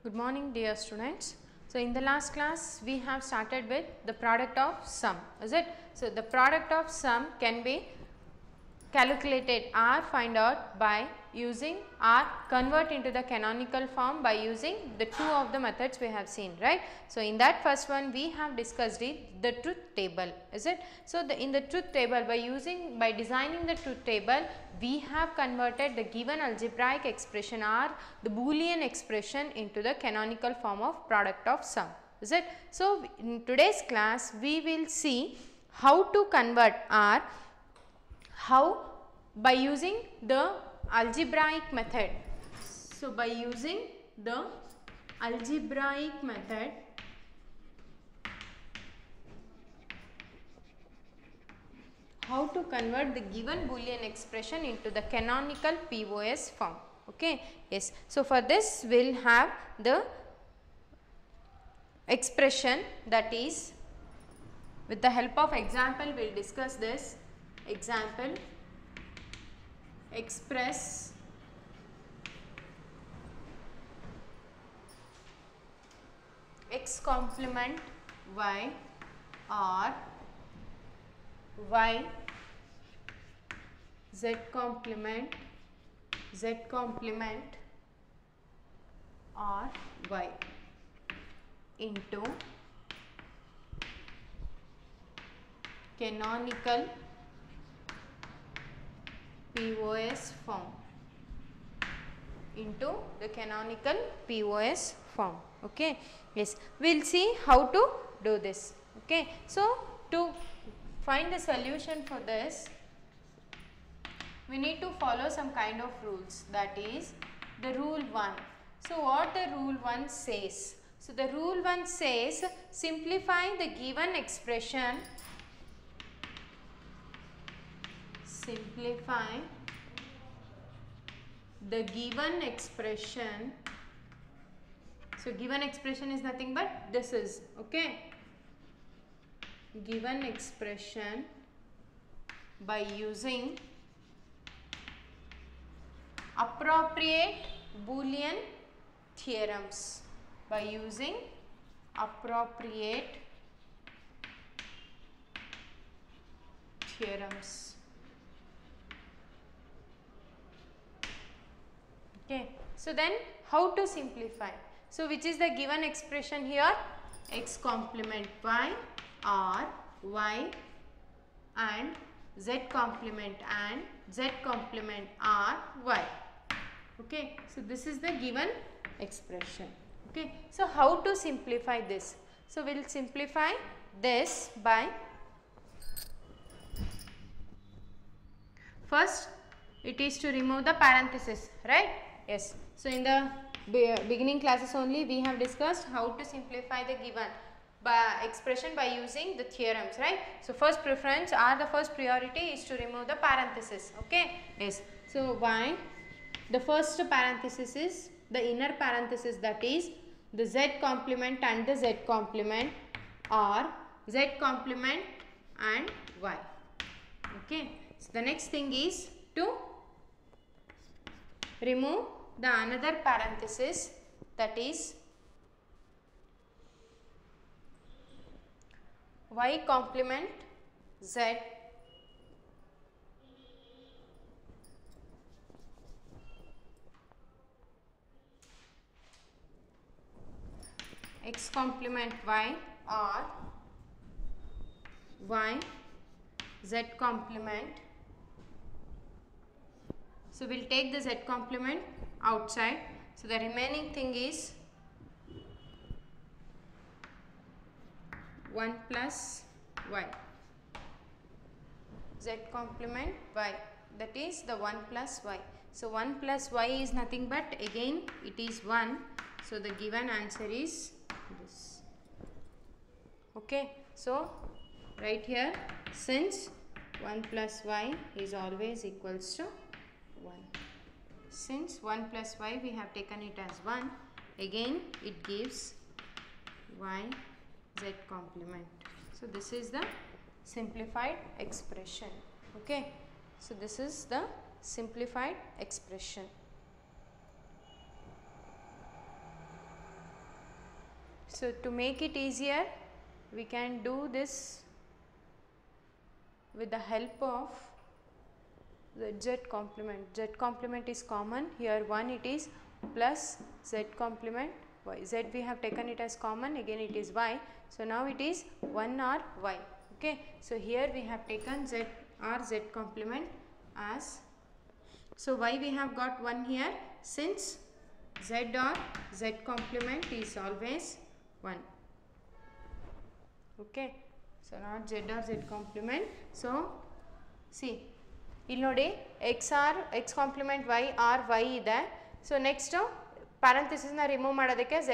Good morning dear students. So, in the last class we have started with the product of sum, is it? So, the product of sum can be calculated or find out by using or convert into the canonical form by using the two of the methods we have seen, right. So, in that first one we have discussed the truth table, is it. So, in the truth table by designing the truth table we have converted the given algebraic expression or the Boolean expression into the canonical form of product of sum, is it. So, in today's class we will see how to convert or how by using the algebraic method. So, by using the algebraic method how to convert the given Boolean expression into the canonical POS form. Okay. Yes. So, for this we will have the expression, that is with the help of example we will discuss this. Example: express x complement y or y z complement or y into canonical POS form, into the canonical POS form. Okay. Yes, we will see how to do this. Okay. So, to find the solution for this we need to follow some kind of rules, that is the rule 1. So, what the rule 1 says? So, the rule 1 says simplify the given expression, simplify the given expression. So, given expression is nothing but this is, okay, given expression by using appropriate Boolean theorems, by using appropriate theorems. Okay. So, then how to simplify? So, which is the given expression here? X complement y or y and z complement and z complement or y. Okay. So, this is the given expression. Okay. So, how to simplify this? So, we will simplify this by first it is to remove the parenthesis, right. Yes. So, in the beginning classes only we have discussed how to simplify the given expression by using the theorems, right. So, first preference or the first priority is to remove the parenthesis. Okay. Yes. So, why? The first parenthesis is the inner parenthesis, that is the z complement and the z complement or z complement and y. Okay. So, the next thing is to remove the another parenthesis, that is y complement z x complement y or y z complement. So, we will take the z complement outside. So, the remaining thing is 1 plus y, z complement y, that is the 1 plus y. So, 1 plus y is nothing but again it is 1. So, the given answer is this. Okay. So, right here, since 1 plus y is always equals to 1. Since 1 plus y we have taken it as 1, again it gives y z complement. So, this is the simplified expression. Okay. So, this is the simplified expression. So to make it easier, we can do this with the help of the z complement. Z complement is common here, 1 it is plus z complement y. Z we have taken it as common, again it is y. So now it is 1 r y. Okay. So here we have taken z r z complement as, so y we have got 1 here, since z or z complement is always 1. Okay. So not z or z complement. So see, ಇಲ್ಲಿ ನೋಡಿ x complement y r y ಇದೆ. So next ಪ್ಯಾರಂಥೆಸಿಸ್ನ remove ಮಾಡೋದಕ್ಕೆ z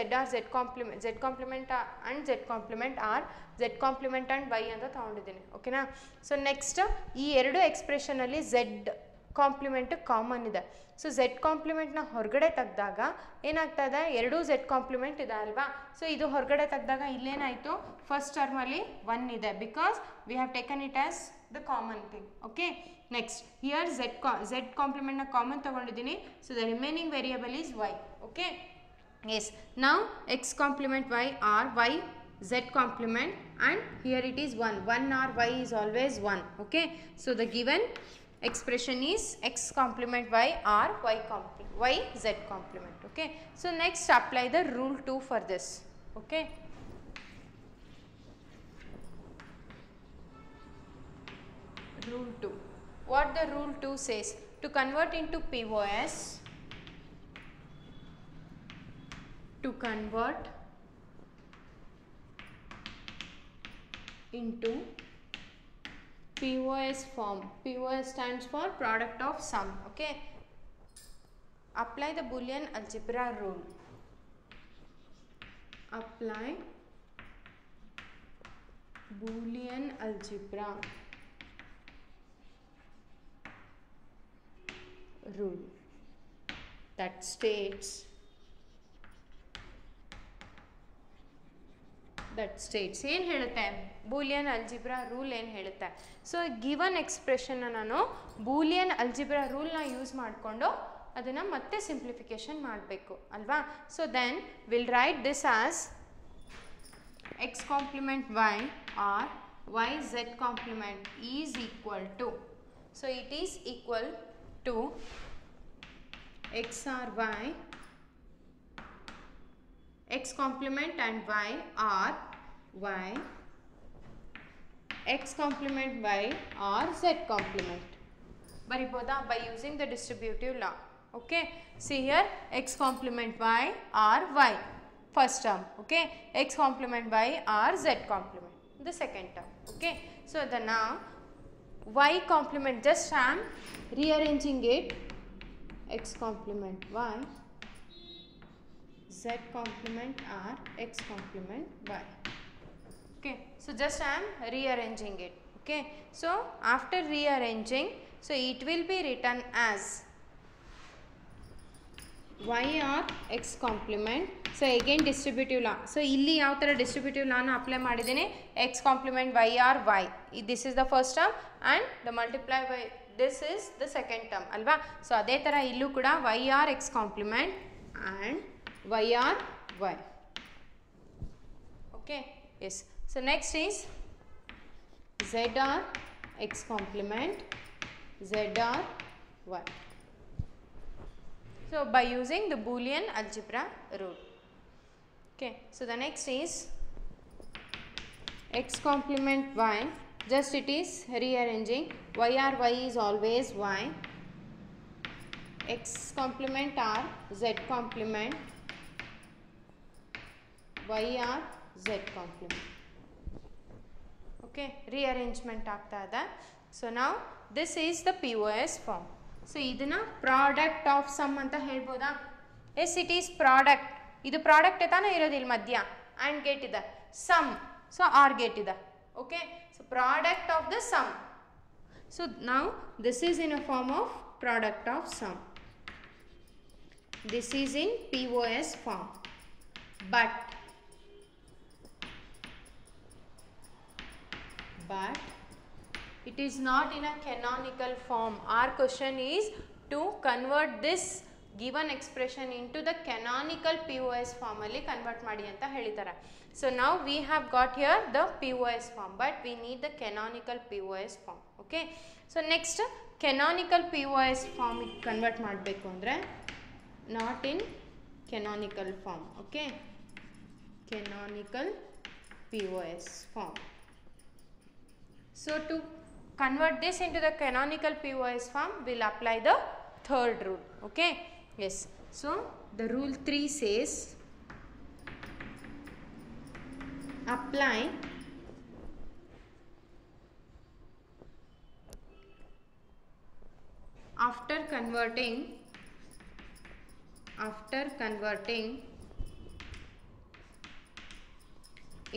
complement and z complement r, z complement and y ಅಂತ ತೊಗೊಂಡಿದ್ದೀನಿ. ಓಕೆನಾ. So next ಈ ಎರಡು ಎಕ್ಸ್ಪ್ರೆಷನಲ್ಲಿ z compliment common ಇದೆ. ಸೊ z ಕಾಂಪ್ಲಿಮೆಂಟ್ನ ಹೊರಗಡೆ ತೆಗೆದಾಗ ಏನಾಗ್ತಾ ಇದೆ, ಎರಡೂ z ಕಾಂಪ್ಲಿಮೆಂಟ್ ಇದೆ ಅಲ್ವಾ. ಸೊ ಇದು ಹೊರಗಡೆ ತೆಗೆದಾಗ ಇಲ್ಲೇನಾಯಿತು, ಫಸ್ಟ್ ಟರ್ಮಲ್ಲಿ 1 ಇದೆ, because we have taken it as the common thing. Okay. Next here z ಕಾಂಪ್ಲಿಮೆಂಟ್ನ ಕಾಮನ್ ತೊಗೊಂಡಿದ್ದೀನಿ. So the remaining variable is y. Okay. Yes. Now x complement y r, y z complement, and here it is 1. 1 r y is always 1. Okay. So the given expression is x complement y r y z complement. Okay. So next apply the rule 2 for this. Okay. Rule 2. What the rule 2 says, to convert into POS, to convert into POS form. POS stands for product of sum. Okay. Apply the Boolean algebra rule. Apply Boolean algebra rule that states ಏನು ಹೇಳುತ್ತೆ, Boolean algebra rule ಏನು ಹೇಳುತ್ತೆ. So given ಎಕ್ಸ್ಪ್ರೆಷನ್ನ ನಾನು Boolean algebra ರೂಲ್ನ use ಮಾಡಿಕೊಂಡು ಅದನ್ನು ಮತ್ತೆ simplification ಮಾಡಬೇಕು ಅಲ್ವಾ. So then will write this as x complement y or y z complement is equal to, so it is equal to x or y, x complement and y or y, x complement y or z complement. Bariboda by using the distributive law. Okay. See here, x complement y or y, first term. Okay. X complement y or z complement, the second term. Okay. So the now y complement, just I am rearranging it, x complement y, z complement r, x complement y. Okay. So just I am rearranging it. Okay. So after rearranging, so it will be written as y or x complement. So again distributive law. So ಇಲ್ಲಿ ಯಾವ ಥರ distributive law ನ apply ಮಾಡಿದ್ದೀನಿ, x complement y or y, this is the first term and the multiply by this is the second term ಅಲ್ವಾ. So ಅದೇ ಥರ ಇಲ್ಲೂ ಕೂಡ y or x complement and y or y. Okay. Yes. So next is z or x complement, z or y. So by using the Boolean algebra rule. Okay. So the next is x complement y, just it is rearranging, y or y is always y, x complement r, z complement, y or z complement. Okay. Rearrangement ಆಗ್ತಾ ಇದೆ. So now this is the POS form. So ಇದನ್ನ product of sum ಅಂತ ಹೇಳ್ಬೋದಾ. Yes, it is product. ಇದು product ತಾನೇ ಇರೋದು ಇಲ್ಲಿ ಮಧ್ಯ, ಆ್ಯಂಡ್ ಗೇಟ್ ಇದೆ, ಸಮ್, ಸೊ ಆರ್ ಗೇಟ್ ಇದೆ. Okay. So product of the sum. So now this is in a form of product of sum. This is in POS form. But it is not in a canonical form. Our question is to convert this given expression into the canonical POS form ಅಲ್ಲಿ convert ಮಾಡಿ ಅಂತ ಹೇಳಿದ್ದಾರೆ. So now we have got here the POS form, but we need the canonical POS form. Okay. So next canonical POS form convert ಮಾಡಬೇಕು ಅಂದರೆ not in canonical form. Okay. Canonical POS form. So to convert this into the canonical POS form, we will apply the third rule. Okay. Yes. So the rule 3 says apply after converting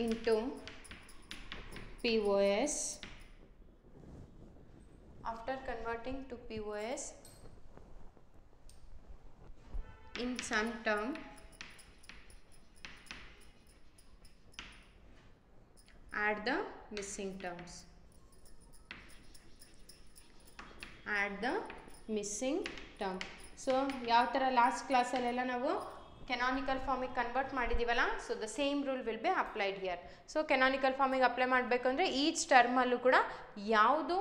into POS, after converting to POS in some term add the missing terms, add the missing term. So ಯಾವ ಥರ last ಕ್ಲಾಸಲ್ಲೆಲ್ಲ ನಾವು canonical ಫಾರ್ಮಿಗೆ convert ಮಾಡಿದ್ದೀವಲ್ಲ, so the same rule will be applied here. So canonical ಫಾರ್ಮಿಗೆ apply ಮಾಡಬೇಕು ಅಂದರೆ each ಟರ್ಮಲ್ಲೂ ಕೂಡ ಯಾವುದು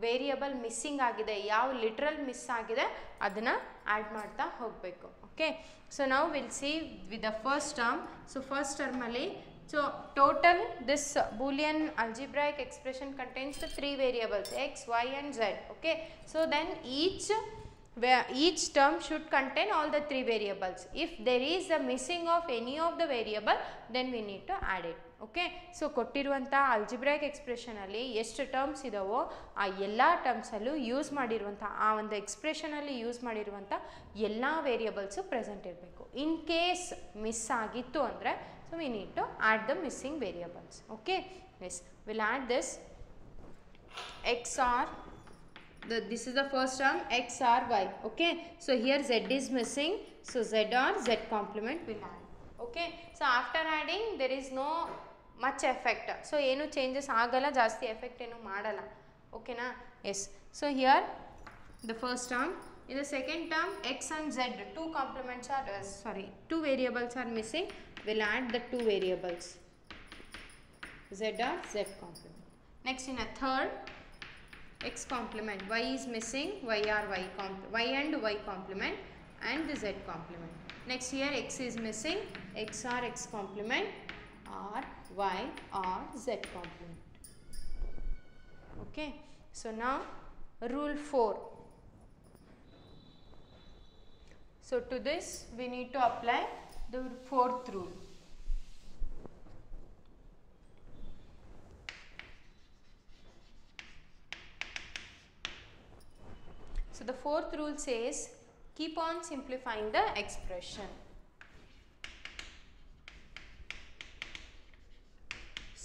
ವೇರಿಯಬಲ್ ಮಿಸ್ಸಿಂಗ್ ಆಗಿದೆ, ಯಾವ ಲಿಟ್ರಲ್ ಮಿಸ್ ಆಗಿದೆ ಅದನ್ನು ಆ್ಯಡ್ ಮಾಡ್ತಾ ಹೋಗಬೇಕು. ಓಕೆ. ಸೊ ನಾವು will see with the first term. So first ಟರ್ಮಲ್ಲಿ so total this boolean algebraic expression contains the 3 variables x, y and z. Okay. So then each term should contain all the 3 variables. If there is a missing of any of the variable, then we need to add it. Okay. So ಕೊಟ್ಟಿರುವಂಥ algebraic expression ಅಲ್ಲಿ ಎಷ್ಟು terms ಇದಾವೋ ಆ ಎಲ್ಲ ಟರ್ಮ್ಸಲ್ಲೂ use ಮಾಡಿರುವಂಥ ಆ ಒಂದು ಎಕ್ಸ್ಪ್ರೆಷನಲ್ಲಿ use ಮಾಡಿರುವಂಥ ಎಲ್ಲ ವೇರಿಯಬಲ್ಸು ಪ್ರೆಸೆಂಟ್ ಇರಬೇಕು. ಇನ್ ಕೇಸ್ ಮಿಸ್ ಆಗಿತ್ತು ಅಂದರೆ so we need to add the missing variables. Okay. Yes, we'll add this XOR this is the first term XOR y. Okay. So here z is missing, so z or z complement will add. Okay. So after adding there is no much effect, so ಏನು changes ಆಗಲ್ಲ, ಜಾಸ್ತಿ effect ಏನು ಮಾಡಲ್ಲ. Okay na? Yes. So here the first term. In the second term x and z, two complements are two variables are missing, we'll add the 2 variables z or z complement. Next in a third x complement, y is missing, y or y and y complement and the z complement. Next here x is missing, x or x complement or y or z complement. Okay. So now rule 4. So to this we need to apply the 4th rule. So the 4th rule says keep on simplifying the expression.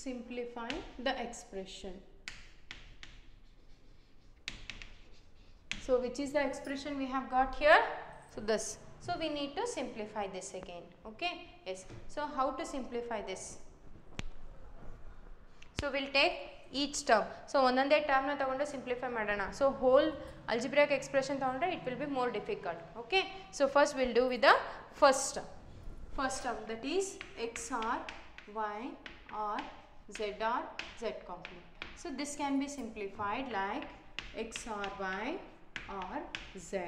Simplify the expression. So which is the expression we have got here? So this. So we need to simplify this again. Okay. Yes. So how to simplify this? So we'll take each term. So ಒಂದೊಂದೇ term ನ ತಗೊಂಡು simplify ಮಾಡೋಣ. So whole algebraic expression ತಗೊಂಡ್ರೆ it will be more difficult. Okay. So first we'll do with the first term. First term, that is x or y or z or z complement. So this can be simplified like x or y or z,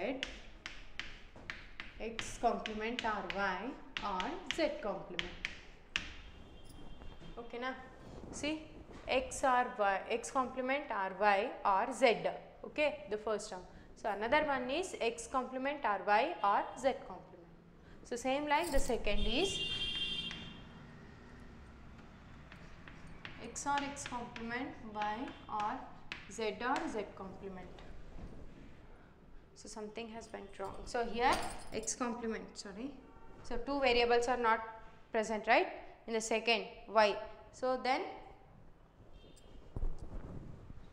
x complement or y or z complement. Okay na? See, x or y, x complement or y or z. Okay, the first term. So another one is x complement or y or z complement. So same like the second is x or x complement, y or z or z complement. So something has went wrong. So here x complement, sorry. So 2 variables are not present, right? In the second y. So then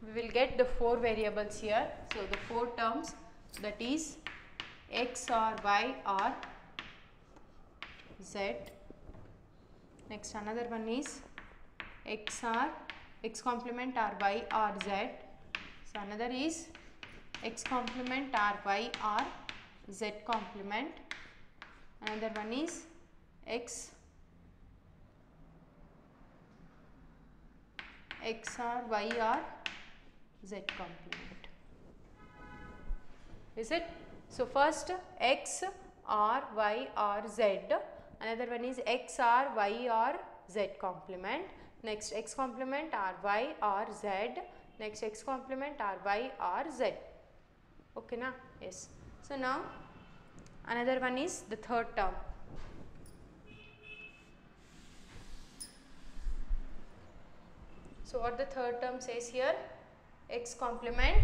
we will get the 4 variables here. So the 4 terms, that is x or y or z. Next another one is x or x complement or y or z. So another is x complement or y or Z complement, another one is X or Y or Z complement. Is it? So first X or Y or Z, another one is X or Y or Z complement, next X complement or Y or Z, next X complement or Y or Z. Okay na? Yes. So now another one is the third term. So what the third term says here? X complement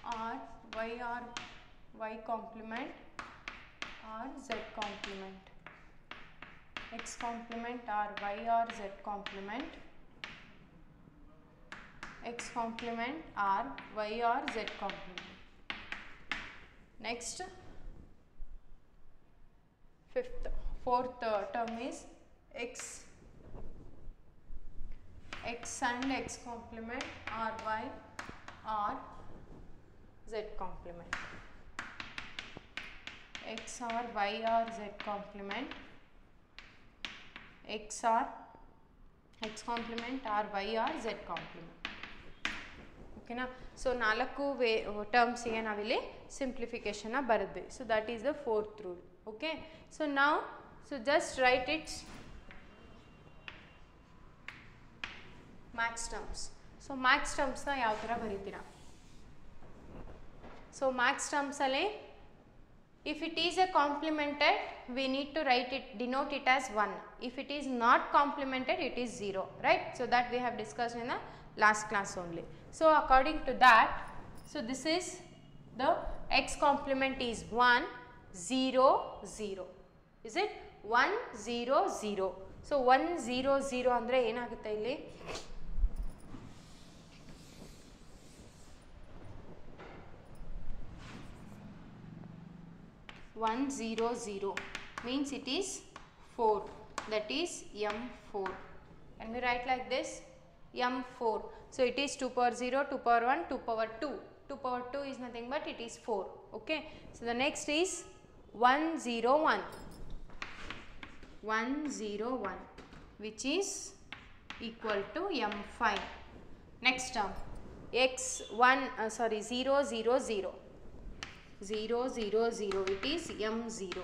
or Y complement or Z complement. X complement or Y or Z complement. X complement or Y or Z complement. Next, fourth term is X and X complement or Y or Z complement. X or Y or Z complement, X or X complement or Y or Z complement. Okay na? So ನಾಲ್ಕು terms ಗೆ ನಾವಿಲ್ಲಿ simplification ಬರೆದ್ವಿ. So that is the fourth rule. Okay. So now, so just write it max terms. So max terms na ಯಾವ ತರ ಬರೀತೀರಾ? So max terms ಅಲ್ಲಿ if it is a complemented, we need to write it, denote it as 1. If it is not complemented, it is 0, right? So that we have discussed in the last class only. So according to that, so this is the X complement is 1, 0, 0. Is it? 1, 0, 0. So 1, 0, 0 andre ಏನಾಗುತ್ತೆ ಇಲ್ಲಿ? 1, 0, 0 means it is 4, that is M4. Can we write like this? M4. So it is 2 power 0, 2 power 1, 2 power 2. 2 power 2 is nothing but it is 4. Okay. So the next is 1, 0, 1. 1, 0, 1 which is equal to M5. Next term X1 0, 0, 0. 0, 0, 0, it is M0.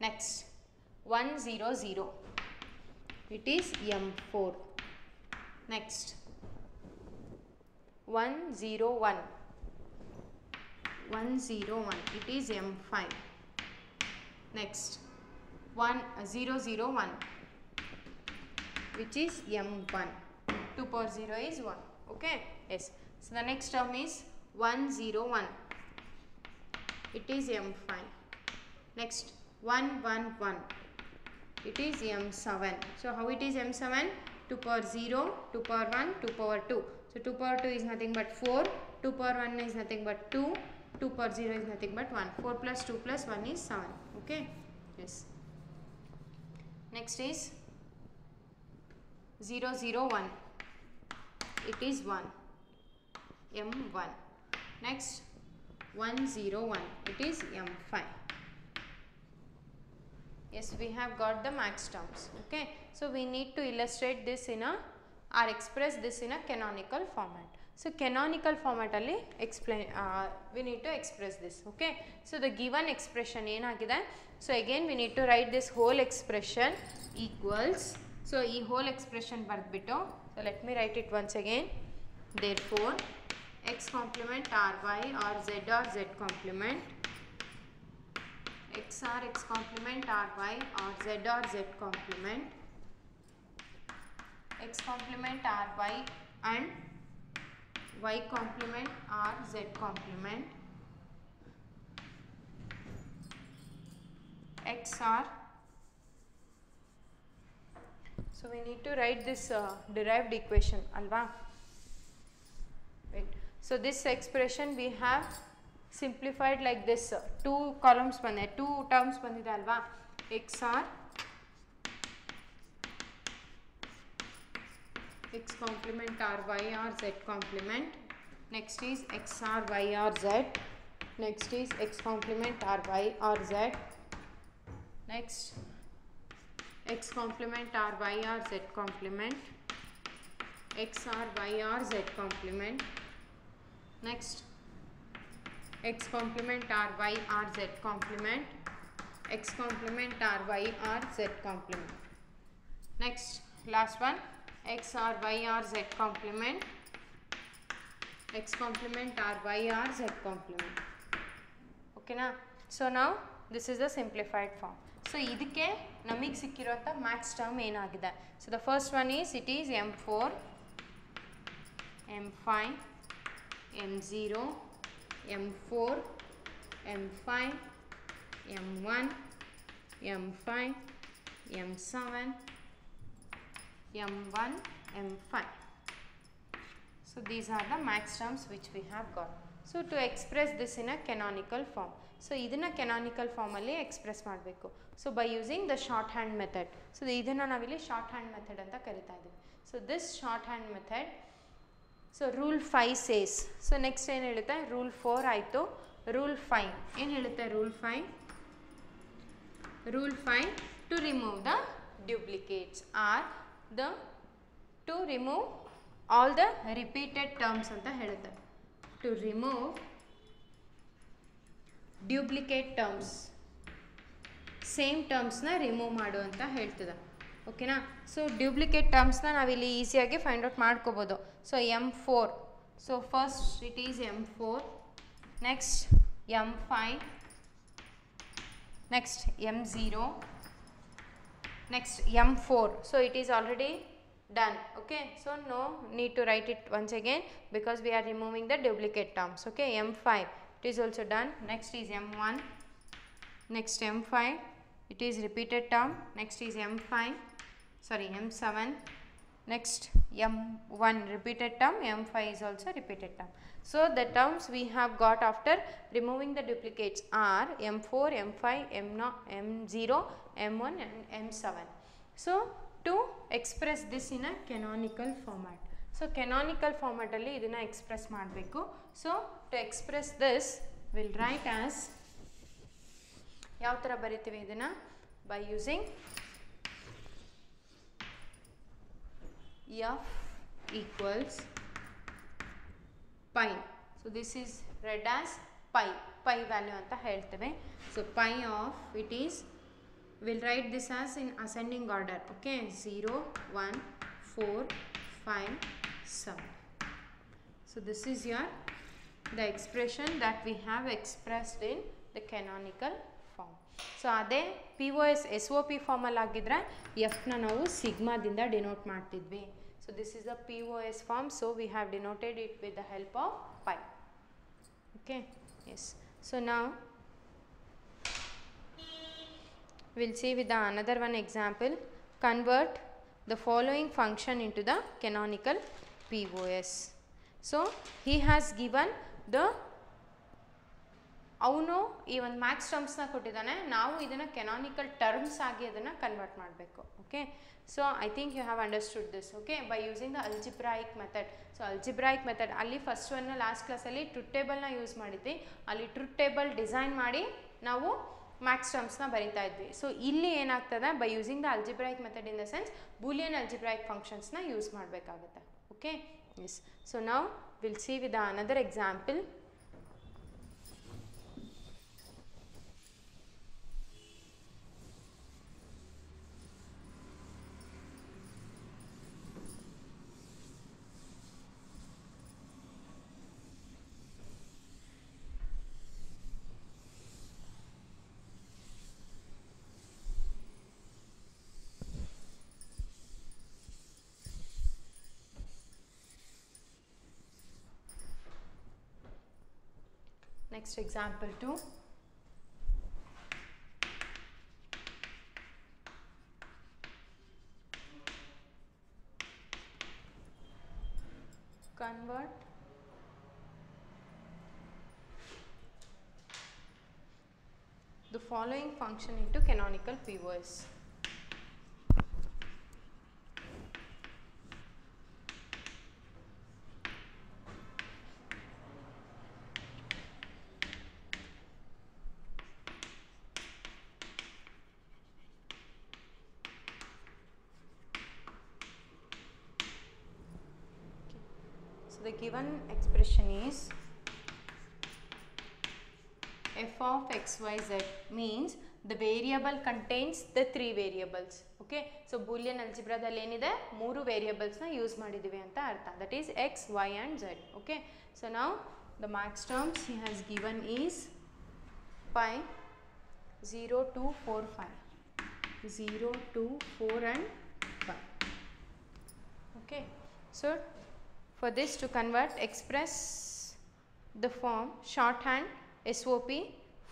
Next 1, 0, 0, it is M4. Next 1, 0, 1, 1, 0, 1, it is M5. Next 1, 0, 0, 1, which is M1. 2 power 0 is 1. Okay. Yes. So the next term is 1, 0, 1. It is M5. Next 1, 1, 1. It is M7. So how it is M7? 2 power 0, 2 power 1, 2 power 2. So 2 power 2 is nothing but 4. 2 power 1 is nothing but 2. 2 power 0 is nothing but 1. 4 plus 2 plus 1 is 7. Okay. Yes. Next is 0, 0, 1. It is 1. M1. Next 1, 0, 1. It is M5. Yes, we have got the max terms. Okay. So we need to illustrate this in a or express this in a canonical format. So canonical format alli explain we need to express this. Okay. So the given expression ಏನಾಗಿದೆ? So again we need to write this whole expression equals. So ಈ whole expression ಬರೆದ್ಬಿಟ್ಟು, so let me write it once again. Therefore X complement or Y or Z complement, X or X complement or Y or Z complement, X complement or Y and Y complement or Z complement, X or, so we need to write this derived equation alva. Wait. So this expression we have simplified like this. Two columns bande, two terms bandide alva. X or X complement or Y or Z complement. Next is X or Y or Z. Next is x complement or y or z. Next x complement or y or z complement, x or y or z complement. Next x complement or y or z complement, x complement or y or z complement. Next last one, x or y or z complement, x complement or y or z complement. Okay na? So now this is the simplified form. So idikke namige sikkiruvanta max term enagide. So the first one is, it is m4, m5, m0, m4, m5, m1, m5, m7, m1, m5. So these are the max terms which we have got. So to express this in a canonical form. So idina canonical form alli express ಮಾಡಬೇಕು. So by using the shorthand method. So idina navilli shorthand method anta karita iddivi. So this shorthand method, so rule 5 says, so next ಏನು ಹೇಳುತ್ತೆ, rule 4 ಆಯಿತು, rule 5 ಏನು ಹೇಳುತ್ತೆ, rule 5 to remove the duplicates or the to remove all the repeated terms ಅಂತ ಹೇಳುತ್ತೆ. To remove duplicate terms, same ಟರ್ಮ್ಸ್ನ remove ಮಾಡು ಅಂತ ಹೇಳ್ತದೆ. ಓಕೆನಾ? ಸೊ ಡ್ಯೂಪ್ಲಿಕೇಟ್ ಟರ್ಮ್ಸ್ನ ನಾವಿಲ್ಲಿ ಈಸಿಯಾಗಿ ಫೈಂಡ್ ಔಟ್ ಮಾಡ್ಕೋಬೋದು. So m4, so first it is m4, next m5, next m0, next m4. So it is already done. Okay, so no need to write it once again because we are removing the duplicate terms. Okay, m5 it is also done. Next is m1, next m5 it is repeated term. Next is m7, next m1 repeated term, m5 is also repeated term. So the terms we have got after removing the duplicates are m4, m5, m0, m1 and m7. So to express this in a canonical format. So canonical format alli idina express ಮಾಡಬೇಕು. So to express this we'll write as, ಯಾವ ಥರ ಬರಿತೀವಿ ಇದನ್ನ, by using f equals pi. So this is read as pi value ಅಂತ ಹೇಳ್ತೇವೆ. So pi of, it is, we'll write this as in ascending order. Okay, 0, 1, 4, 5, 7. So this is the expression that we have expressed in the canonical form. So ಅದೇ POS SOP ಫಾರ್ಮಲ್ಲಿ ಆಗಿದ್ರೆ ಎಫ್ನ ನಾವು ಸಿಗ್ಮಾದಿಂದ denote ಮಾಡ್ತಿದ್ವಿ. So this is the POS form, so we have denoted it with the help of pi. Okay, yes. So now we'll see with the another one example. Convert the following function into the canonical POS. So he has given the, ಅವನು ಈ ಒಂದು Max ಟರ್ಮ್ಸ್ನ ಕೊಟ್ಟಿದ್ದಾನೆ, ನಾವು ಇದನ್ನು canonical terms ಆಗಿ ಅದನ್ನು convert ಮಾಡಬೇಕು. Okay, so I think you have understood this. Okay, by using the algebraic method. So algebraic method ಅಲ್ಲಿ ಫಸ್ಟ್ ಒನ್ ಲಾಸ್ಟ್ ಕ್ಲಾಸಲ್ಲಿ ಟ್ರುತ್ ಟೇಬಲ್ನ ಯೂಸ್ ಮಾಡಿದ್ವಿ. ಅಲ್ಲಿ ಟ್ರುತ್ ಟೇಬಲ್ ಡಿಸೈನ್ ಮಾಡಿ ನಾವು ಮ್ಯಾಕ್ಸ್ ಟರ್ಮ್ಸ್ನ ಬರಿತಾ ಇದ್ವಿ. ಸೊ ಇಲ್ಲಿ ಏನಾಗ್ತದೆ, by using the algebraic method in the sense Boolean algebraic ಫಂಕ್ಷನ್ಸ್ನ ಯೂಸ್ ಮಾಡಬೇಕಾಗುತ್ತೆ. Okay, yes. ಸೊ ನಾವು will see with another example. Next example 2. Convert the following function into canonical POS. the given expression is f of xyz means the variable contains the three variables. Okay, so boolean algebra dalli enide mooru variables na use ಮಾಡಿದಿವಿ ಅಂತ ಅರ್ಥ, that is x, y and z. Okay, so now the max terms he has given is pi 0 2 4 5, 0 2 4 and 5. Okay, so for this to convert, express the form shorthand SOP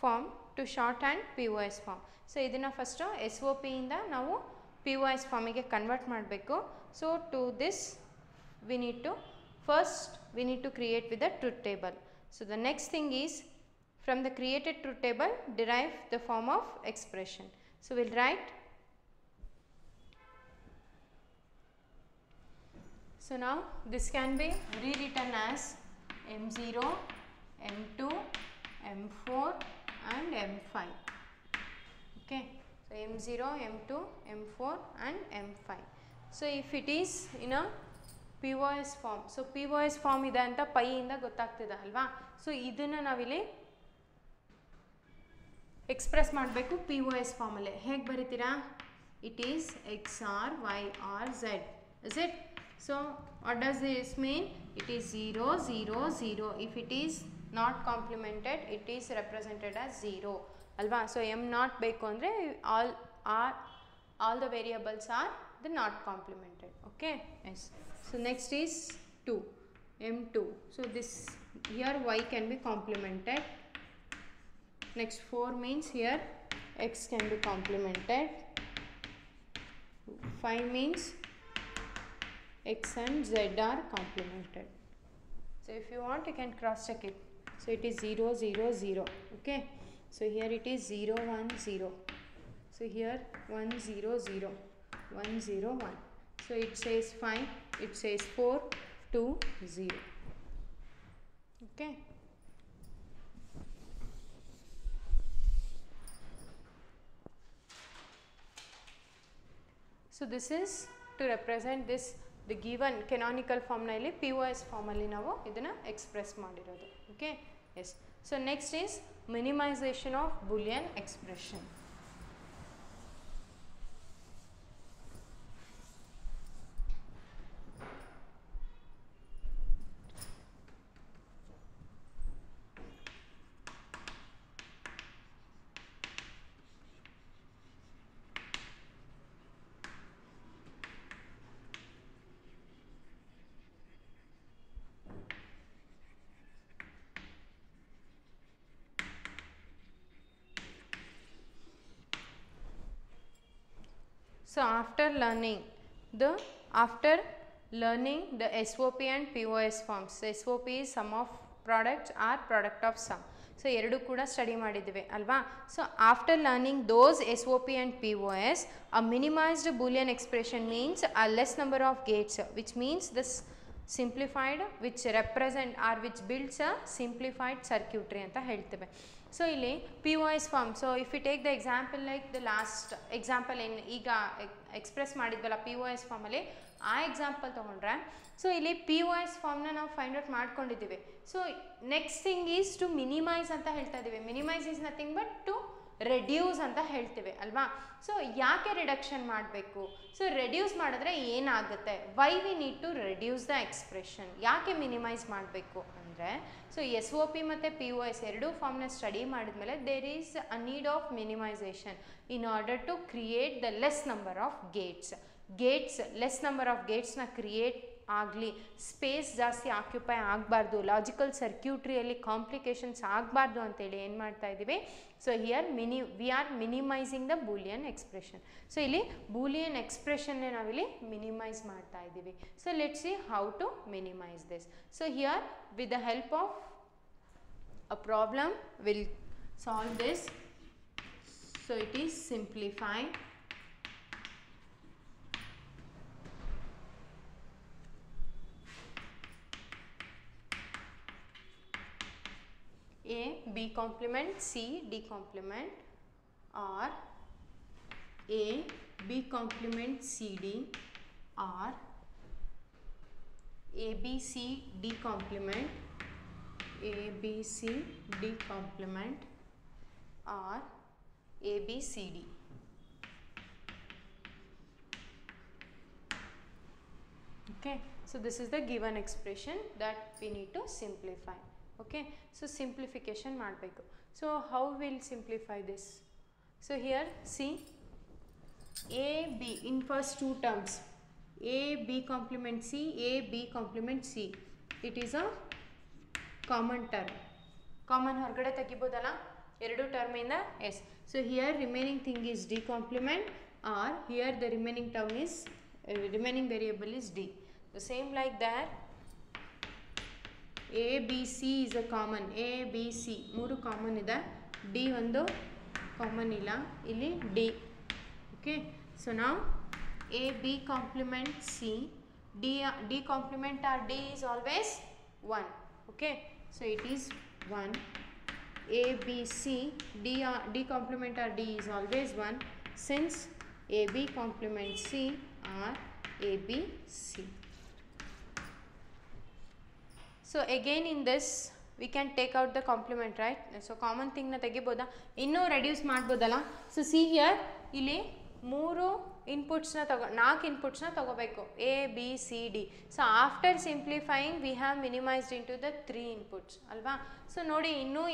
form to shorthand POS form. So ಇದನ್ನ first SOP ಇಂದ ನಾವು POS form ಗೆ convert ಮಾಡಬೇಕು. So to this we need to create with the truth table. So the next thing is, from the created truth table derive the form of expression. So we'll write, so now this can be rewritten as M0, M2, M4 and M5. Okay, so M0, M2, M4 and M5. So if it is in a POS form, so POS form ಇದೆ ಅಂತ pi ಇಂದ ಗೊತ್ತಾಗ್ತಿದೆ ಅಲ್ವಾ. So ಇದನ್ನ ನಾವಿಲ್ಲಿ express ಮಾಡಬೇಕು POS form ಅಲ್ಲಿ. ಹೇಗೆ ಬರೀತೀರಾ? It is XR, YR, Z. Is it? So what does this mean? It is 0 0 0. If it is not complemented, it is represented as 0 alva. So m not ಬೇಕು ಅಂದ್ರೆ all the variables are the not complemented. Okay, yes. So next is 2, m2. So this here y can be complemented. Next 4 means here x can be complemented. 5 means x and z are complemented. So if you want, you can cross check it. So it is 0 0 0. Okay, so here it is 0 1 0. So here 1 0 0, 1 0 1. So it says 5, it says 4 2 0. Okay, so this is to represent this the given canonical form ನಲ್ಲಿ POS form ಅಲ್ಲಿ ನಾವು ಇದನ್ನ express ಮಾಡಿರೋದು. Okay, yes. So next is minimization of Boolean expression. So after learning the SOP and POS forms, SOP is sum of products or product of sum. So ಎರಡು ಕೂಡ study ಮಾಡಿದ್ದೀವಿ ಅಲ್ವಾ. So after learning those SOP and POS, a minimized Boolean expression means a less number of gates, which means this simplified, which represent or which builds a simplified circuitry ಅಂತ ಹೇಳ್ತೇವೆ. So ಇಲ್ಲಿ POS form, so if you take the example like the last example in ಈಗ express ಮಾಡಿದ್ವಲ್ಲ POS form ಅಲ್ಲಿ, ಆ example ತೊಗೊಂಡ್ರೆ so ಇಲ್ಲಿ POS ಫಾರ್ಮ್ನ ನಾವು ಫೈಂಡ್ ಔಟ್ ಮಾಡ್ಕೊಂಡಿದ್ದೀವಿ. So next thing is to minimise ಅಂತ ಹೇಳ್ತಾ ಇದ್ದೀವಿ. Minimise is nothing but to reduce ಅಂತ ಹೇಳ್ತೀವಿ ಅಲ್ವಾ. ಸೊ ಯಾಕೆ ರಿಡಕ್ಷನ್ ಮಾಡಬೇಕು? ಸೊ ರೆಡ್ಯೂಸ್ ಮಾಡಿದ್ರೆ ಏನಾಗುತ್ತೆ? Why we need to reduce the expression. ಯಾಕೆ ಮಿನಿಮೈಸ್ ಮಾಡಬೇಕು ಅಂದರೆ, ಸೊ SOP ಮತ್ತು POS ಎರಡೂ ಫಾರ್ಮ್ನ ಸ್ಟಡಿ ಮಾಡಿದ್ಮೇಲೆ there is a need of minimisation in order to create the less number of gates. Less number of ಗೇಟ್ಸ್ನ ಕ್ರಿಯೇಟ್ ಆಗಲಿ, space ಜಾಸ್ತಿ ಆಕ್ಯುಪೈ ಆಗಬಾರ್ದು, ಲಾಜಿಕಲ್ ಸರ್ಕ್ಯೂಟ್ರಿಯಲ್ಲಿ ಕಾಂಪ್ಲಿಕೇಶನ್ಸ್ ಆಗಬಾರ್ದು ಅಂತೇಳಿ ಏನು ಮಾಡ್ತಾ ಇದ್ದೀವಿ? So here we are minimising the Boolean expression. So ಇಲ್ಲಿ ಬೂಲಿಯನ್ ಎಕ್ಸ್ಪ್ರೆಷನ್ನೇ ನಾವಿಲ್ಲಿ ಮಿನಿಮೈಸ್ ಮಾಡ್ತಾ ಇದ್ದೀವಿ. So let's see how to minimise this. So here with the help of a problem will solve this. So it is simplified. A B complement C D complement, or A B complement C D, or ABC D complement, ABC D complement or ABCD. Okay, so this is the given expression that we need to simplify. Okay, so simplification ಮಾಡಬೇಕು. So how will simplify this? So here see A B in first two terms, A B complement C, A B complement C. It is a common term. Common ಹೊರಗಡೆ ತೆಗಿಬೋದಲ್ಲ ಎರಡು term ಇಂದ. Yes, so here remaining thing is D complement, or here the remaining term is remaining variable is D. The same like that, A B C is a common, A B C ಮೂರು common ಇದೆ, D ಒಂದು common ಇಲ್ಲ, ಇಲ್ಲಿ D. Okay, so now A B complement C, D complement or D is always 1. Okay, so it is 1. A B C D complement or D is always 1, since A B complement C are A B C. So again in this we can take out the complement, right? So common thing na ತೆಗಿಬೋದಾ, ಇನ್ನೂ reduce ಮಾಡ್ಬೋದಲ್ಲ. So see here, ಇಲ್ಲಿ ಮೂರು inputs na ನಾಲ್ಕು inputs na ತಗೋಬೇಕು, A B C D. So after simplifying we have minimized into the 3 inputs ಅಲ್ವಾ. So ನೋಡಿ ಇನ್ನೂ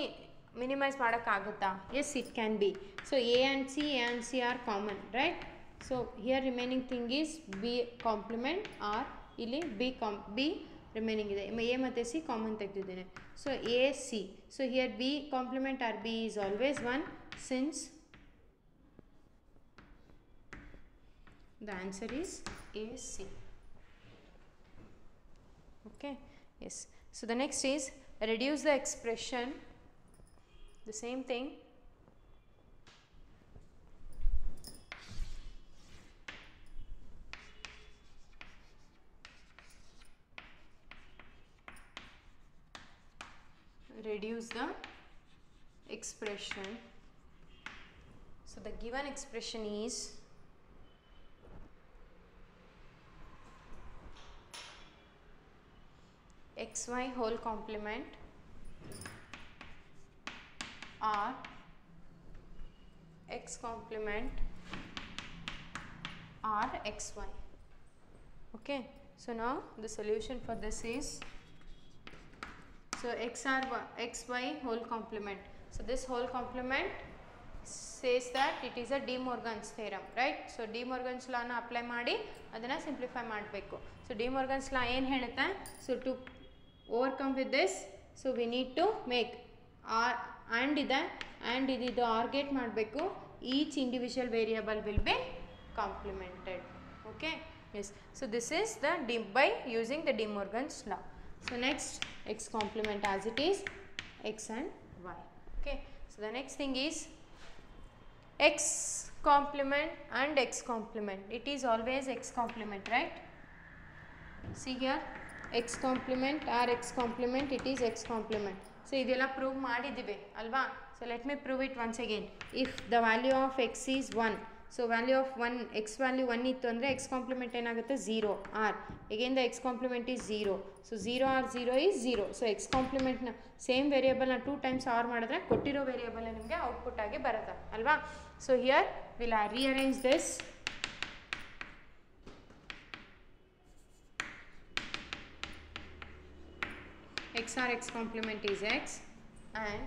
minimize ಮಾಡೋಕ್ಕಾಗುತ್ತಾ? Yes, it can be. So A and C are common, right? So here remaining thing is B complement, or ಇಲ್ಲಿ B remaining ಇದೆ, A ಮತ್ತು C common ತೆಗೆದಿದ್ದೇನೆ. So A C, so here B complement or B is always 1, since the answer is A C. Okay, yes. So the next is reduce the expression. The same thing, reduce the expression. So the given expression is xy whole complement or x complement or xy. Okay, so now the solution for this is, so xy whole complement. So this whole complement says that it is a De Morgan's theorem, right? So De Morgan's law na apply ಮಾಡಿ ಅದನ್ನ simplify ಮಾಡಬೇಕು. So De Morgan's law ಏನು ಹೇಳುತ್ತೆ? So to overcome with this, so we need to make and ಇದೆ, and ಇದು OR gate ಮಾಡಬೇಕು. Each individual variable will be complemented. Okay, yes. So this is the by using the De Morgan's law. So next, x complement as it is, x and y. Okay, so the next thing is x complement and x complement. It is always x complement, right? See here, x complement or x complement, it is x complement. So ಇದೆಲ್ಲ prove ಮಾಡಿದಿವೆ ಅಲ್ವಾ. So let me prove it once again. If the value of x is 1, so value of 1, x value 1 ಇತ್ತು ಅಂದರೆ x complement ಏನಾಗುತ್ತೆ 0 r. Again the x complement is 0. So 0 r 0 is 0. So x complement ನ same variable ನ 2 times r ಮಾಡಿದ್ರೆ ಕೊಟ್ಟಿರೋ variable ನಿಮಗೆ output ಆಗಿ ಬರುತ್ತೆ ಅಲ್ವಾ. So here we'll rearrange this. X or x complement is x, and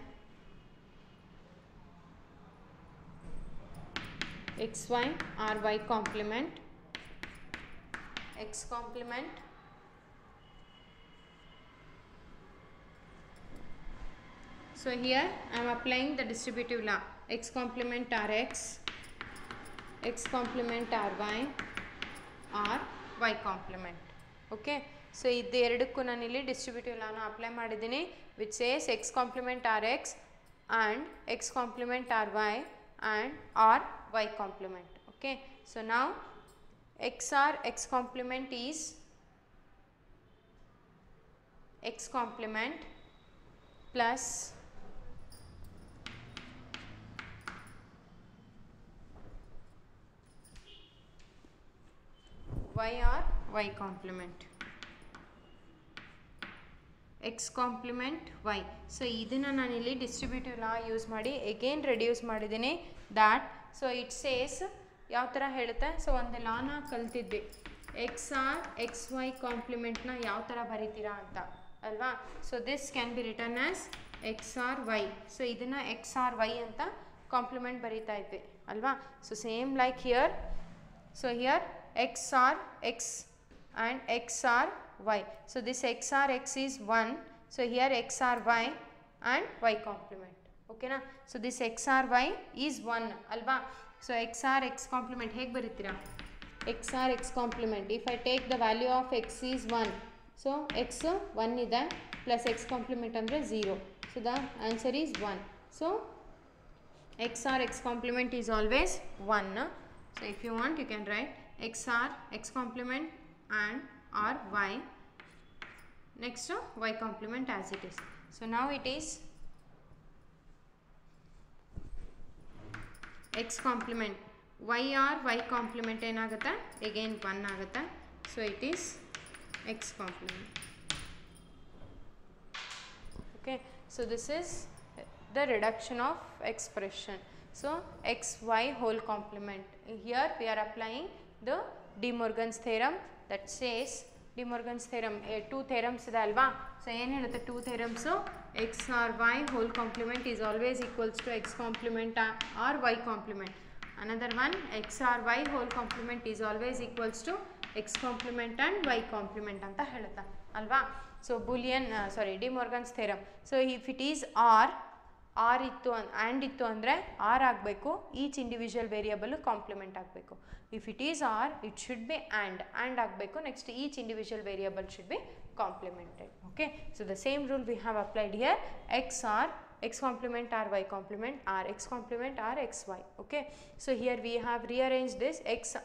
xy or y complement, x complement, so here I am applying the distributive law, x complement r x, x complement r y, or y complement. Okay, so ಇದು ಎರಡಕ್ಕೂ ನಾನು ಇಲ್ಲಿ distributive ಲಾನ apply ಮಾಡಿದ್ದೀನಿ, which says x complement r x and x complement r y and r y complement. Okay, so now x complement is x complement plus y or y complement. x complement y. So ಇದನ್ನು ನಾನು ಇಲ್ಲಿ distributive law use ಮಾಡಿ again reduce ಮಾಡಿದ್ದೀನಿ that. So it says ಯಾವ ಥರ ಹೇಳುತ್ತೆ, so ಒಂದು ಲಾನ ಕಲ್ತಿದ್ವಿ, ಎಕ್ಸ್ ಆರ್ ಎಕ್ಸ್ ವೈ ಕಾಂಪ್ಲಿಮೆಂಟ್ನ ಯಾವ ಥರ ಬರೀತೀರಾ ಅಂತ ಅಲ್ವಾ. So this can be written as X R Y. So ಇದನ್ನು ಎಕ್ಸ್ ಆರ್ ವೈ ಅಂತ ಕಾಂಪ್ಲಿಮೆಂಟ್ ಬರೀತಾ ಇದ್ವಿ ಅಲ್ವಾ. So same like here, so here X R X and x r y. So this x r x is 1. So here x r y and y complement. Okay na. So this x r y is 1 alva. So x r x complement hege baritira, x r x complement if I take the value of x is 1, so x 1 ide plus x complement andre 0. So the answer is 1. So x r x complement is always 1. So if you want you can write x r x complement and or y, next to y complement as it is. So now it is x complement y or y complement enagutta again 1 agutta. So it is x complement. Okay, so this is the reduction of expression. So x y whole complement. Here we are applying the De Morgan's theorem that says, De Morgan's theorem 2 theorems ಇದೆ ಅಲ್ವಾ. So ಏನು ಹೇಳುತ್ತೆ 2 theorems, x or y whole complement is always equals to x complement or y complement. Another one, x or y whole complement is always equals to x complement and y complement ಅಂತ ಹೇಳುತ್ತಾ ಅಲ್ವಾ. So Boolean De Morgan's theorem. So if it is r ಇತ್ತು and ಇತ್ತು ಅಂದರೆ r ಆಗಬೇಕು, each individual variable complement ಆಗಬೇಕು. If it is or it should be and ಆಗಬೇಕು, next each individual variable should be complemented. Okay, so the same rule we have applied here, X or x complement or y complement or x complement or xy. Okay, so here we have rearranged this x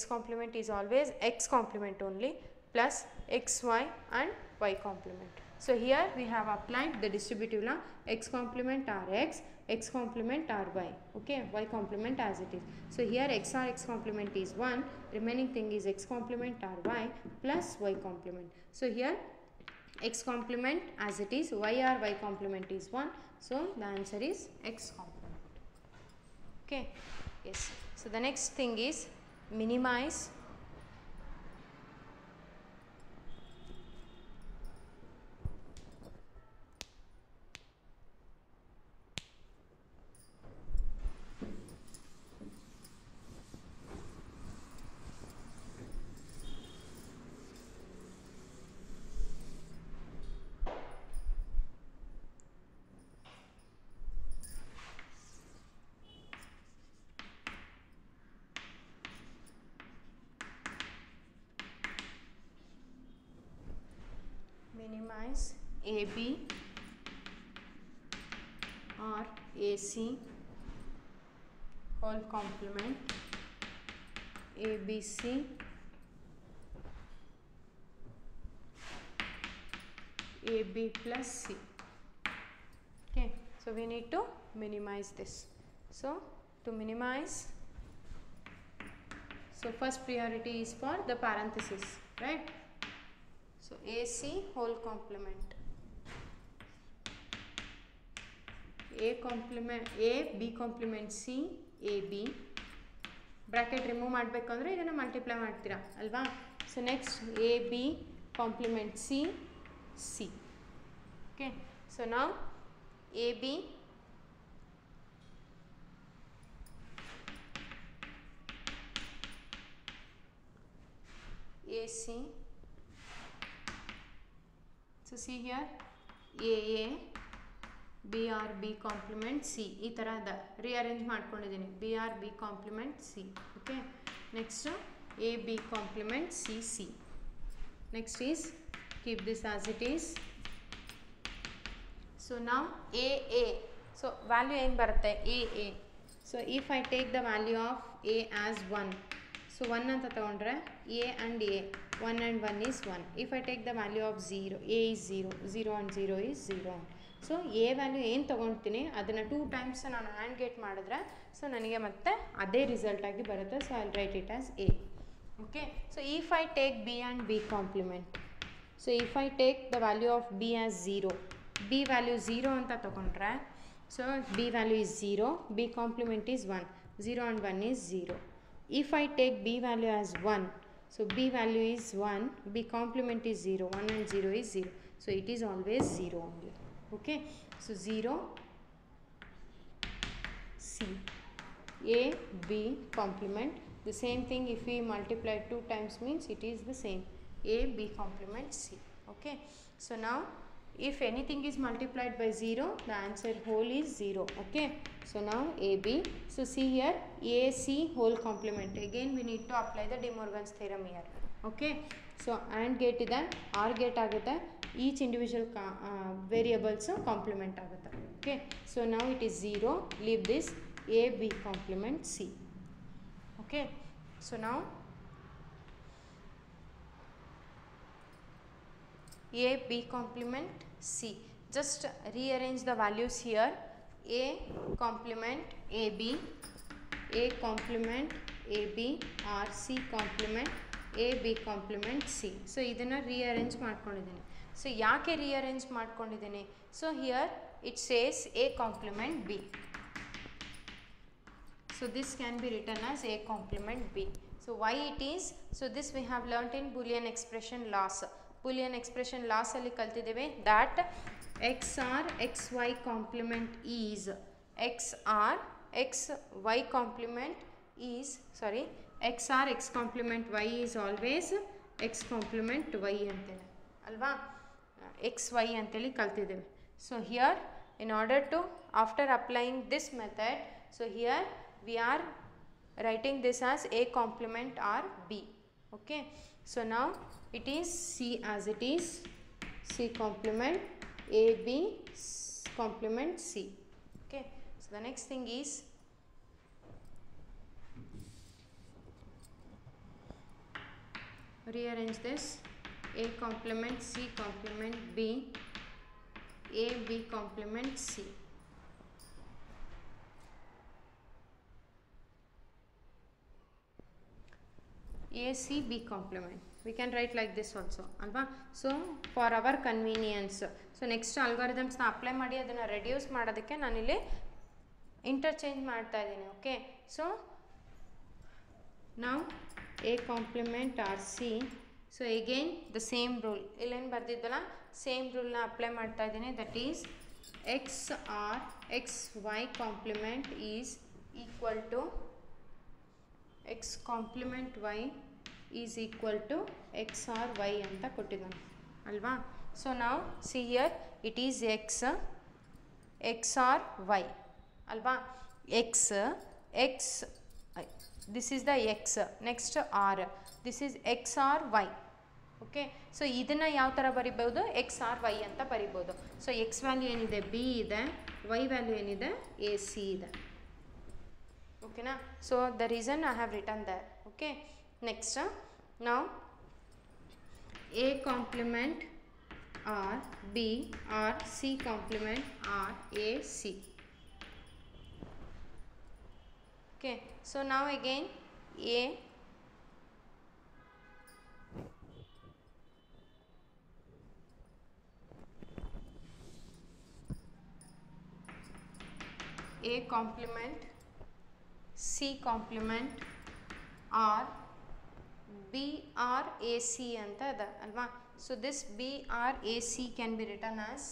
complement is always x complement only plus xy and y complement. So here we have applied the distributive law, x complement r x complement r y. Okay, y complement as it is. So here x r x complement is 1, remaining thing is x complement r y plus y complement. So here x complement as it is, y or y complement is 1. So the answer is x complement. Okay, yes. So the next thing is minimize AB or AC whole complement, ABC AB plus C. Okay, so we need to minimize this. So to minimize, so first priority is for the parenthesis, right? So AC whole complement, A complement A, B complement C, AB, bracket remove ಮಾಡಬೇಕಂದ್ರೆ ಇದನ್ನು multiply ಮಾಡ್ತೀರಾ ಅಲ್ವಾ. So next AB complement C, C. Okay, so now AB AC. So see here AA BR B complement C, ಈ ಥರದ rearrange ಮಾಡ್ಕೊಂಡಿದ್ದೀನಿ, BR B complement C. Okay, next AB complement C, C. Next is keep this as it is. So now AA, so value ಏನು ಬರುತ್ತೆ AA. So if I take the value of A as 1, so 1 ಅಂತ ತಗೊಂಡ್ರೆ A and A, 1 and 1 is 1. If I take the value of 0, A is 0, 0 and 0 is 0. So A value ಏನು ತೊಗೊಳ್ತೀನಿ ಅದನ್ನು 2 times ನಾನು and gate ಮಾಡಿದ್ರೆ so ನನಗೆ ಮತ್ತೆ ಅದೇ ರಿಸಲ್ಟ್ ಆಗಿ ಬರುತ್ತೆ. So I write it as A. Okay, so if I take B and B complement, So if I take the value of b as 0, b value 0 anta tagondre, so b value is 0, b complement is 1, 0 and 1 is 0. If I take b value as 1, so b value is 1, b complement is 0, 1 and 0 is 0, so it is always 0 only. Okay, so 0 c, a b complement. The same thing if we multiply 2 times means it is the same, a b complement c. Okay, so now if anything is multiplied by 0, the answer whole is 0. Okay, so now ab, so see here ac whole complement, again we need to apply the De Morgan's theorem here. Okay, so AND gate ide, OR gate agutte, each individual variables complement agutte. Okay, so now it is 0, leave this, a b complement c. Okay, so now a b complement c, just rearrange the values here, a complement ab, a complement ab, or c complement a b complement c. So idanna rearrange ಮಾಡ್ಕೊಂಡಿದ್ದೀನಿ. So ಯಾಕೆ rearrange ಮಾಡ್ಕೊಂಡಿದ್ದೀನಿ, so here it says a complement b, so this can be written as a complement b. So why it is, so this we have learnt in Boolean expression loss. Boolean expression loss alli kaltideve that XR XY complement is XR XY complement is, sorry, XR X complement Y is always X complement Y antele alva, XY anteli kaltideve. So here in order to, after applying this method, so here we are writing this as a complement or b. Okay, so now it is c as it is, c complement a b complement c. Okay, so the next thing is rearrange this, a complement c complement b, a b complement c. A C B complement, we can write like this also alva. So for our convenience, so next algorithms na apply ಮಾಡಿ ಅದನ್ನ reduce ಮಾಡೋದಕ್ಕೆ ನಾನು ಇಲ್ಲಿ interchange ಮಾಡ್ತಾ ಇದ್ದೀನಿ. Okay, so now a complement or c, so again the same rule, ಇಲ್ಲೇನು ಬರ್ದಿದ್ವಲ್ಲ same rule ನ apply ಮಾಡ್ತಾ ಇದ್ದೀನಿ, that is x or x y complement is equal to x complement y is equal to x or y ಅಂತ ಕೊಟ್ಟಿದ್ದಾನೆ ಅಲ್ವಾ. So ನಾವು see here it is x or y ಅಲ್ವಾ, x this is the x, next r, this is x or y. Okay, so ಇದನ್ನು ಯಾವ ಥರ ಬರಿಬೋದು, x R Y ಅಂತ ಬರಿಬೋದು. ಸೊ ಎಕ್ಸ್ ವ್ಯಾಲ್ಯೂ ಏನಿದೆ ಬಿ ಇದೆ, ವೈ ವ್ಯಾಲ್ಯೂ ಏನಿದೆ ಎ ಸಿ ಇದೆ. ಓಕೆನಾ, so the reason I have written there. Okay, next ನಾವು A complement or B or C complement or A C. Okay, so ನಾವು again A complement C complement R B R A C ಅಂತ ಅದ ಅಲ್ವಾ. So this B R A C can be written as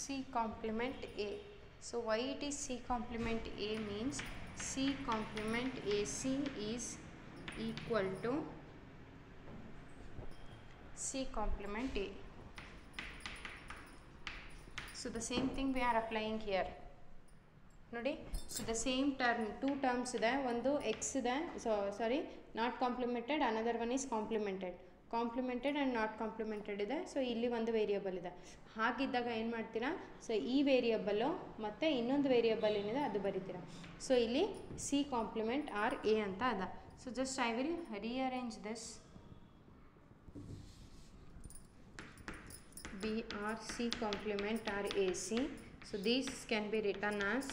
C complement A. So why it is C complement A means C complement AC is equal to C complement A. So the same thing we are applying here. ನೋಡಿ, so the same term, two terms ಇದೆ, ಒಂದು X ಇದೆ, so sorry not complimented, another one is complimented and not complimented ಇದೆ. So ಇಲ್ಲಿ ಒಂದು variable ಇದೆ. ಹಾಗಿದ್ದಾಗ ಏನು ಮಾಡ್ತೀರಾ, ಸೊ ಈ ವೇರಿಯಬಲ್ಲು ಮತ್ತು ಇನ್ನೊಂದು ವೇರಿಯಬಲ್ ಏನಿದೆ ಅದು ಬರಿತೀರಾ. ಸೊ ಇಲ್ಲಿ ಸಿ ಕಾಂಪ್ಲಿಮೆಂಟ್ ಆರ್ ಎ ಅಂತ ಅದ. So just I will rearrange this B or C complement or AC. So these can be written as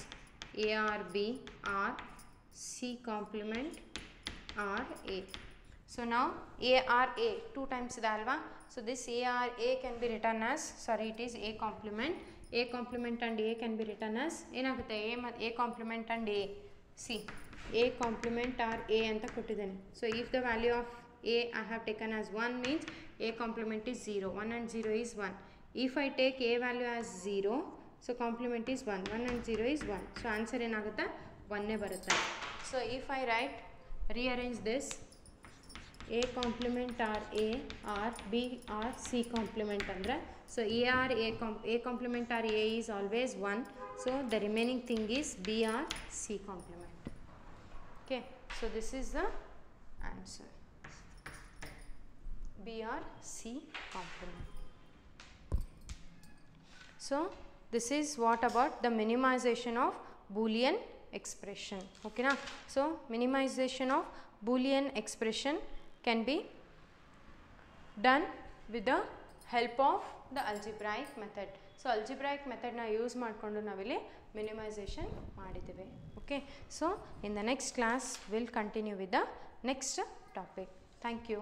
A or B or C complement or A. So now A or A 2 times the alva. So this A or A can be written as, sorry, it is A complement. A complement and A can be written as A complement and A. See, A complement or A anta kottidane. So if the value of A I have taken as 1 means A complement is 0. 1 and 0 is 1. If I take A value as 0, so complement is 1. 1 and 0 is 1. So answer enagutta 1 ne barutta. So if I rearrange this, A complement or A or B or C complement andre, so A complement or A is always 1. So the remaining thing is B or C complement. Okay, so this is the answer, B or C complement. So this is what about the minimization of Boolean expression. Okay na? So minimization of Boolean expression can be done with the help of the algebraic method. So algebraic method na use ಮಾಡಿಕೊಂಡು ನಾವಿಲ್ಲಿ minimization ಮಾಡಿದ್ದೇವೆ. Okay, so in the next class we'll continue with the next topic. Thank you.